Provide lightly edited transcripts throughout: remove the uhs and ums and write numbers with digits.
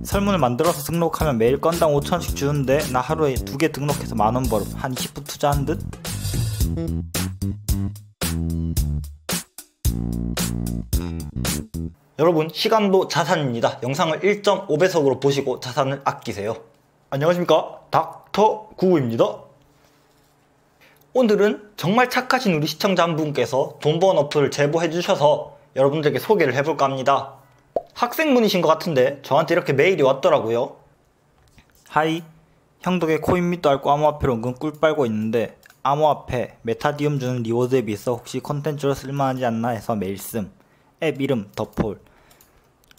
설문을 만들어서 등록하면 매일 건당 5,000원씩 주는데 나 하루에 2개 등록해서 만원 벌음. 한 20분 투자한 듯? 여러분, 시간도 자산입니다. 영상을 1.5배속으로 보시고 자산을 아끼세요. 안녕하십니까, 닥터 구구입니다. 오늘은 정말 착하신 우리 시청자 한 분께서 돈 번 어플을 제보해 주셔서 여러분들에게 소개를 해볼까 합니다. 학생분이신 것 같은데 저한테 이렇게 메일이 왔더라고요. 하이, 형 덕에 코인 밑도 앓고 암호화폐로 은근 꿀 빨고 있는데 암호화폐 메타디움 주는 리워드에 비해서 혹시 콘텐츠로 쓸만하지 않나 해서 메일 씀. 앱 이름 더폴.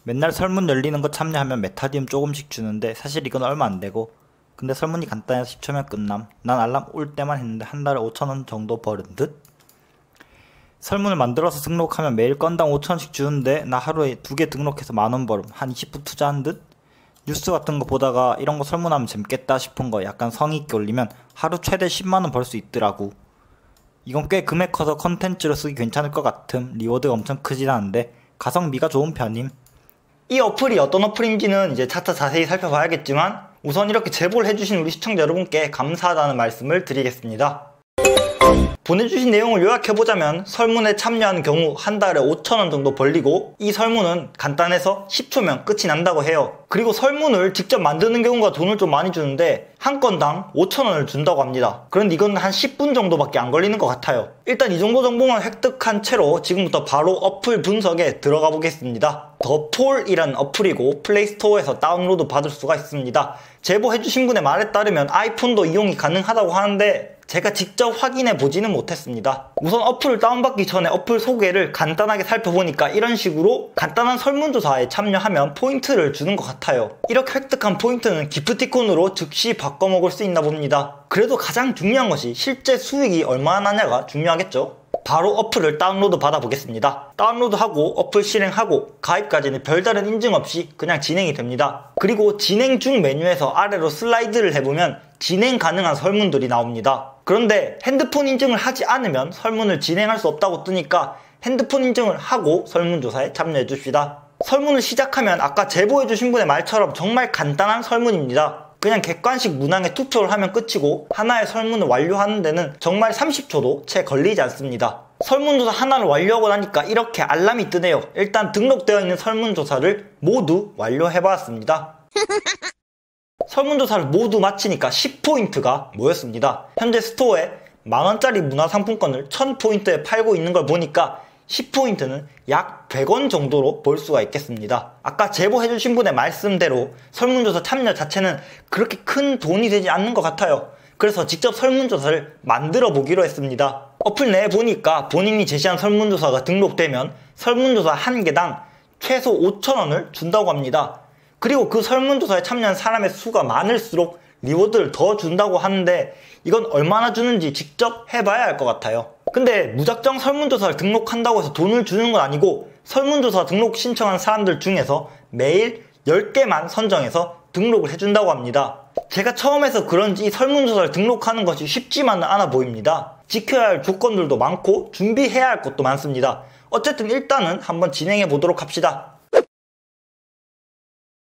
맨날 설문 열리는 거 참여하면 메타디움 조금씩 주는데 사실 이건 얼마 안 되고, 근데 설문이 간단해서 10초면 끝남. 난 알람 올 때만 했는데 한 달에 5,000원 정도 버는 듯? 설문을 만들어서 등록하면 매일 건당 5,000원씩 주는데 나 하루에 2개 등록해서 만원 벌음. 한 20분 투자한 듯? 뉴스 같은 거 보다가 이런 거 설문하면 재밌겠다 싶은 거 약간 성의 있게 올리면 하루 최대 10만원 벌 수 있더라고. 이건 꽤 금액 커서 컨텐츠로 쓰기 괜찮을 것 같음. 리워드가 엄청 크진 않은데 가성비가 좋은 편임. 이 어플이 어떤 어플인지는 이제 차차 자세히 살펴봐야겠지만 우선 이렇게 제보를 해주신 우리 시청자 여러분께 감사하다는 말씀을 드리겠습니다. 보내주신 내용을 요약해보자면, 설문에 참여하는 경우 한 달에 5,000원 정도 벌리고, 이 설문은 간단해서 10초면 끝이 난다고 해요. 그리고 설문을 직접 만드는 경우가 돈을 좀 많이 주는데 한 건당 5,000원을 준다고 합니다. 그런데 이건 한 10분 정도밖에 안 걸리는 것 같아요. 일단 이 정도 정보만 획득한 채로 지금부터 바로 어플 분석에 들어가 보겠습니다. 더폴이라는 어플이고 플레이스토어에서 다운로드 받을 수가 있습니다. 제보해주신 분의 말에 따르면 아이폰도 이용이 가능하다고 하는데 제가 직접 확인해 보지는 못했습니다. 우선 어플을 다운받기 전에 어플 소개를 간단하게 살펴보니까 이런 식으로 간단한 설문조사에 참여하면 포인트를 주는 것 같아요. 이렇게 획득한 포인트는 기프티콘으로 즉시 바꿔 먹을 수 있나 봅니다. 그래도 가장 중요한 것이 실제 수익이 얼마나 나냐가 중요하겠죠. 바로 어플을 다운로드 받아 보겠습니다. 다운로드하고 어플 실행하고 가입까지는 별다른 인증 없이 그냥 진행이 됩니다. 그리고 진행 중 메뉴에서 아래로 슬라이드를 해보면 진행 가능한 설문들이 나옵니다. 그런데 핸드폰 인증을 하지 않으면 설문을 진행할 수 없다고 뜨니까 핸드폰 인증을 하고 설문조사에 참여해 줍시다. 설문을 시작하면 아까 제보해 주신 분의 말처럼 정말 간단한 설문입니다. 그냥 객관식 문항에 투표를 하면 끝이고 하나의 설문을 완료하는 데는 정말 30초도 채 걸리지 않습니다. 설문조사 하나를 완료하고 나니까 이렇게 알람이 뜨네요. 일단 등록되어 있는 설문조사를 모두 완료해봤습니다. 설문조사를 모두 마치니까 10포인트가 모였습니다. 현재 스토어에 만원짜리 문화상품권을 1000포인트에 팔고 있는 걸 보니까 10포인트는 약 100원 정도로 볼 수가 있겠습니다. 아까 제보해주신 분의 말씀대로 설문조사 참여 자체는 그렇게 큰 돈이 되지 않는 것 같아요. 그래서 직접 설문조사를 만들어 보기로 했습니다. 어플 내에 보니까 본인이 제시한 설문조사가 등록되면 설문조사 한 개당 최소 5,000원을 준다고 합니다. 그리고 그 설문조사에 참여한 사람의 수가 많을수록 리워드를 더 준다고 하는데 이건 얼마나 주는지 직접 해봐야 할 것 같아요. 근데 무작정 설문조사를 등록한다고 해서 돈을 주는 건 아니고, 설문조사 등록 신청한 사람들 중에서 매일 10개만 선정해서 등록을 해준다고 합니다. 제가 처음에서 그런지 설문조사를 등록하는 것이 쉽지만은 않아 보입니다. 지켜야 할 조건들도 많고 준비해야 할 것도 많습니다. 어쨌든 일단은 한번 진행해 보도록 합시다.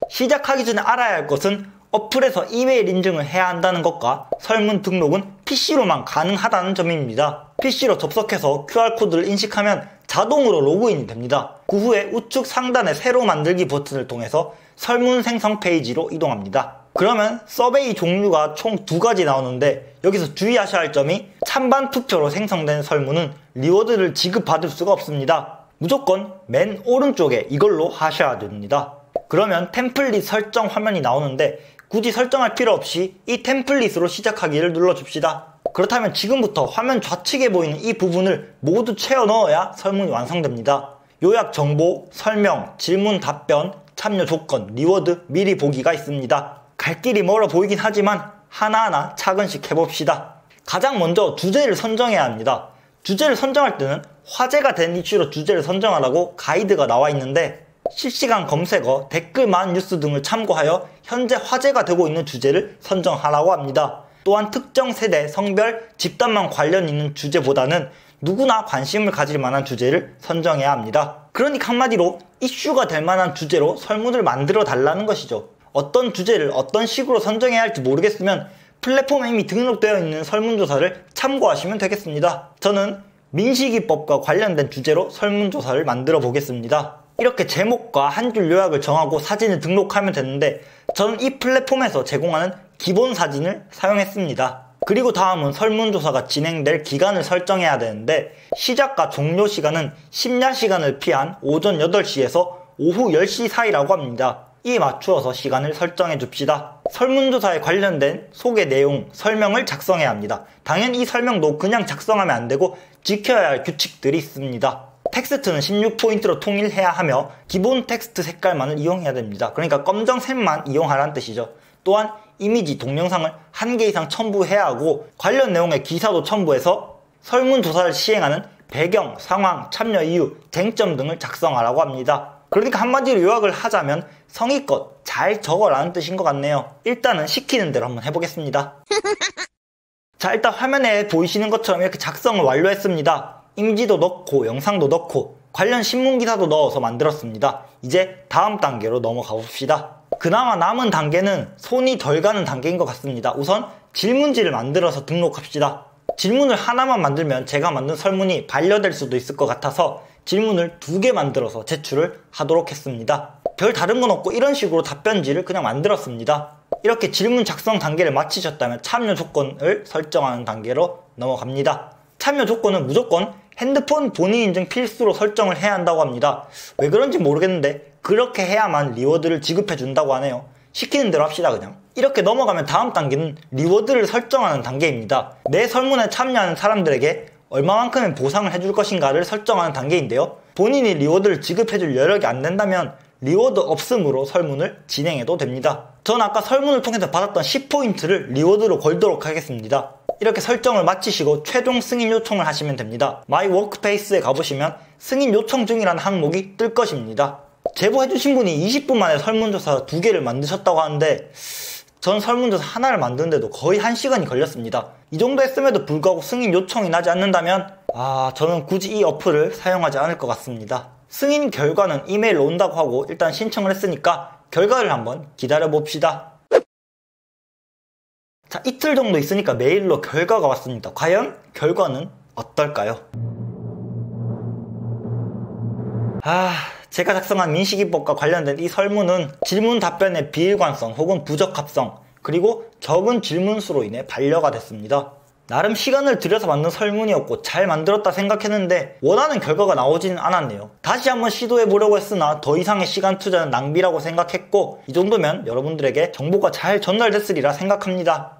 시작하기 전에 알아야 할 것은 어플에서 이메일 인증을 해야 한다는 것과 설문 등록은 PC로만 가능하다는 점입니다. PC로 접속해서 QR코드를 인식하면 자동으로 로그인이 됩니다. 그 후에 우측 상단의 새로 만들기 버튼을 통해서 설문 생성 페이지로 이동합니다. 그러면 서베이 종류가 총 2가지 나오는데 여기서 주의하셔야 할 점이 찬반 투표로 생성된 설문은 리워드를 지급받을 수가 없습니다. 무조건 맨 오른쪽에 이걸로 하셔야 됩니다. 그러면 템플릿 설정 화면이 나오는데 굳이 설정할 필요 없이 이 템플릿으로 시작하기를 눌러줍시다. 그렇다면 지금부터 화면 좌측에 보이는 이 부분을 모두 채워 넣어야 설문이 완성됩니다. 요약 정보, 설명, 질문 답변, 참여 조건, 리워드, 미리 보기가 있습니다. 갈 길이 멀어 보이긴 하지만 하나하나 차근씩 해봅시다. 가장 먼저 주제를 선정해야 합니다. 주제를 선정할 때는 화제가 된 이슈로 주제를 선정하라고 가이드가 나와 있는데, 실시간 검색어, 댓글만 뉴스 등을 참고하여 현재 화제가 되고 있는 주제를 선정하라고 합니다. 또한 특정 세대, 성별, 집단만 관련 있는 주제보다는 누구나 관심을 가질 만한 주제를 선정해야 합니다. 그러니까 한마디로 이슈가 될 만한 주제로 설문을 만들어 달라는 것이죠. 어떤 주제를 어떤 식으로 선정해야 할지 모르겠으면 플랫폼에 이미 등록되어 있는 설문조사를 참고하시면 되겠습니다. 저는 민식이법과 관련된 주제로 설문조사를 만들어 보겠습니다. 이렇게 제목과 한 줄 요약을 정하고 사진을 등록하면 되는데 저는 이 플랫폼에서 제공하는 기본 사진을 사용했습니다. 그리고 다음은 설문조사가 진행될 기간을 설정해야 되는데 시작과 종료 시간은 심야 시간을 피한 오전 8시에서 오후 10시 사이라고 합니다. 이에 맞추어서 시간을 설정해 줍시다. 설문조사에 관련된 소개 내용, 설명을 작성해야 합니다. 당연히 이 설명도 그냥 작성하면 안 되고 지켜야 할 규칙들이 있습니다. 텍스트는 16포인트로 통일해야 하며 기본 텍스트 색깔만을 이용해야 됩니다. 그러니까 검정색만 이용하라는 뜻이죠. 또한 이미지, 동영상을 1개 이상 첨부해야 하고 관련 내용의 기사도 첨부해서 설문조사를 시행하는 배경, 상황, 참여 이유, 쟁점 등을 작성하라고 합니다. 그러니까 한마디로 요약을 하자면 성의껏 잘 적어라는 뜻인 것 같네요. 일단은 시키는 대로 한번 해보겠습니다. 자, 일단 화면에 보이시는 것처럼 이렇게 작성을 완료했습니다. 이미지도 넣고 영상도 넣고 관련 신문기사도 넣어서 만들었습니다. 이제 다음 단계로 넘어가 봅시다. 그나마 남은 단계는 손이 덜 가는 단계인 것 같습니다. 우선 질문지를 만들어서 등록합시다. 질문을 하나만 만들면 제가 만든 설문이 반려될 수도 있을 것 같아서 질문을 2개 만들어서 제출을 하도록 했습니다. 별 다른 건 없고 이런 식으로 답변지를 그냥 만들었습니다. 이렇게 질문 작성 단계를 마치셨다면 참여 조건을 설정하는 단계로 넘어갑니다. 참여 조건은 무조건 핸드폰 본인 인증 필수로 설정을 해야 한다고 합니다. 왜 그런지 모르겠는데 그렇게 해야만 리워드를 지급해 준다고 하네요. 시키는 대로 합시다 그냥. 이렇게 넘어가면 다음 단계는 리워드를 설정하는 단계입니다. 내 설문에 참여하는 사람들에게 얼마만큼의 보상을 해줄 것인가를 설정하는 단계인데요. 본인이 리워드를 지급해줄 여력이 안 된다면 리워드 없음으로 설문을 진행해도 됩니다. 전 아까 설문을 통해서 받았던 10포인트를 리워드로 걸도록 하겠습니다. 이렇게 설정을 마치시고 최종 승인 요청을 하시면 됩니다. 마이 워크페이스에 가보시면 승인 요청 중이라는 항목이 뜰 것입니다. 제보해주신 분이 20분 만에 설문조사 2개를 만드셨다고 하는데 전 설문조사 하나를 만드는데도 거의 1시간이 걸렸습니다. 이 정도 했음에도 불구하고 승인 요청이 나지 않는다면 저는 굳이 이 어플을 사용하지 않을 것 같습니다. 승인 결과는 이메일로 온다고 하고 일단 신청을 했으니까 결과를 한번 기다려 봅시다. 자, 이틀 정도 있으니까 메일로 결과가 왔습니다. 과연 결과는 어떨까요? 제가 작성한 민식이법과 관련된 이 설문은 질문 답변의 비일관성 혹은 부적합성 그리고 적은 질문수로 인해 반려가 됐습니다. 나름 시간을 들여서 만든 설문이었고 잘 만들었다 생각했는데 원하는 결과가 나오지는 않았네요. 다시 한번 시도해보려고 했으나 더 이상의 시간 투자는 낭비라고 생각했고 이 정도면 여러분들에게 정보가 잘 전달됐으리라 생각합니다.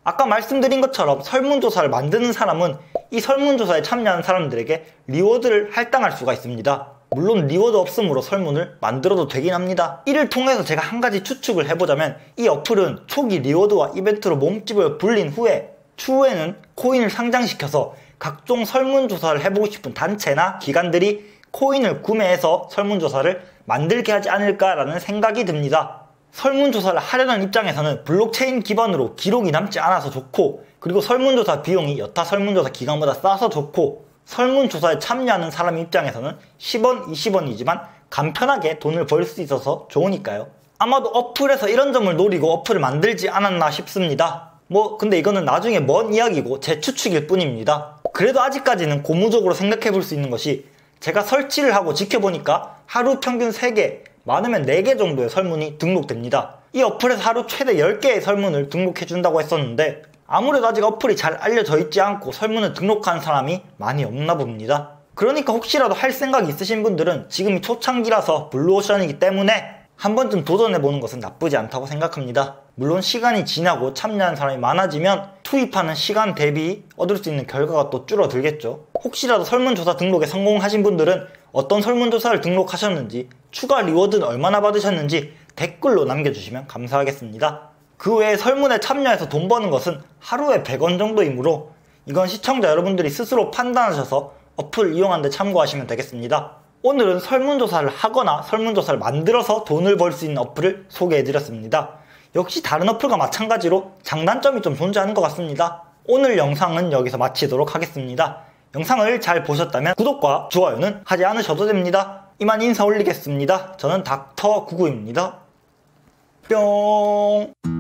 아까 말씀드린 것처럼 설문조사를 만드는 사람은 이 설문조사에 참여하는 사람들에게 리워드를 할당할 수가 있습니다. 물론 리워드 없음으로 설문을 만들어도 되긴 합니다. 이를 통해서 제가 한 가지 추측을 해보자면 이 어플은 초기 리워드와 이벤트로 몸집을 불린 후에 추후에는 코인을 상장시켜서 각종 설문조사를 해보고 싶은 단체나 기관들이 코인을 구매해서 설문조사를 만들게 하지 않을까라는 생각이 듭니다. 설문조사를 하려는 입장에서는 블록체인 기반으로 기록이 남지 않아서 좋고 그리고 설문조사 비용이 여타 설문조사 기간보다 싸서 좋고 설문조사에 참여하는 사람 입장에서는 10원, 20원이지만 간편하게 돈을 벌 수 있어서 좋으니까요. 아마도 어플에서 이런 점을 노리고 어플을 만들지 않았나 싶습니다. 근데 이거는 나중에 먼 이야기고 제 추측일 뿐입니다. 그래도 아직까지는 고무적으로 생각해 볼 수 있는 것이 제가 설치를 하고 지켜보니까 하루 평균 3개, 많으면 4개 정도의 설문이 등록됩니다. 이 어플에서 하루 최대 10개의 설문을 등록해준다고 했었는데 아무래도 아직 어플이 잘 알려져 있지 않고 설문을 등록하는 사람이 많이 없나 봅니다. 그러니까 혹시라도 할 생각이 있으신 분들은 지금이 초창기라서 블루오션이기 때문에 한 번쯤 도전해보는 것은 나쁘지 않다고 생각합니다. 물론 시간이 지나고 참여하는 사람이 많아지면 투입하는 시간 대비 얻을 수 있는 결과가 또 줄어들겠죠. 혹시라도 설문조사 등록에 성공하신 분들은 어떤 설문조사를 등록하셨는지, 추가 리워드는 얼마나 받으셨는지 댓글로 남겨주시면 감사하겠습니다. 그 외에 설문에 참여해서 돈 버는 것은 하루에 100원 정도이므로 이건 시청자 여러분들이 스스로 판단하셔서 어플 이용하는 데 참고하시면 되겠습니다. 오늘은 설문조사를 하거나 설문조사를 만들어서 돈을 벌 수 있는 어플을 소개해드렸습니다. 역시 다른 어플과 마찬가지로 장단점이 좀 존재하는 것 같습니다. 오늘 영상은 여기서 마치도록 하겠습니다. 영상을 잘 보셨다면 구독과 좋아요는 하지 않으셔도 됩니다. 이만 인사 올리겠습니다. 저는 닥터99입니다. 뿅.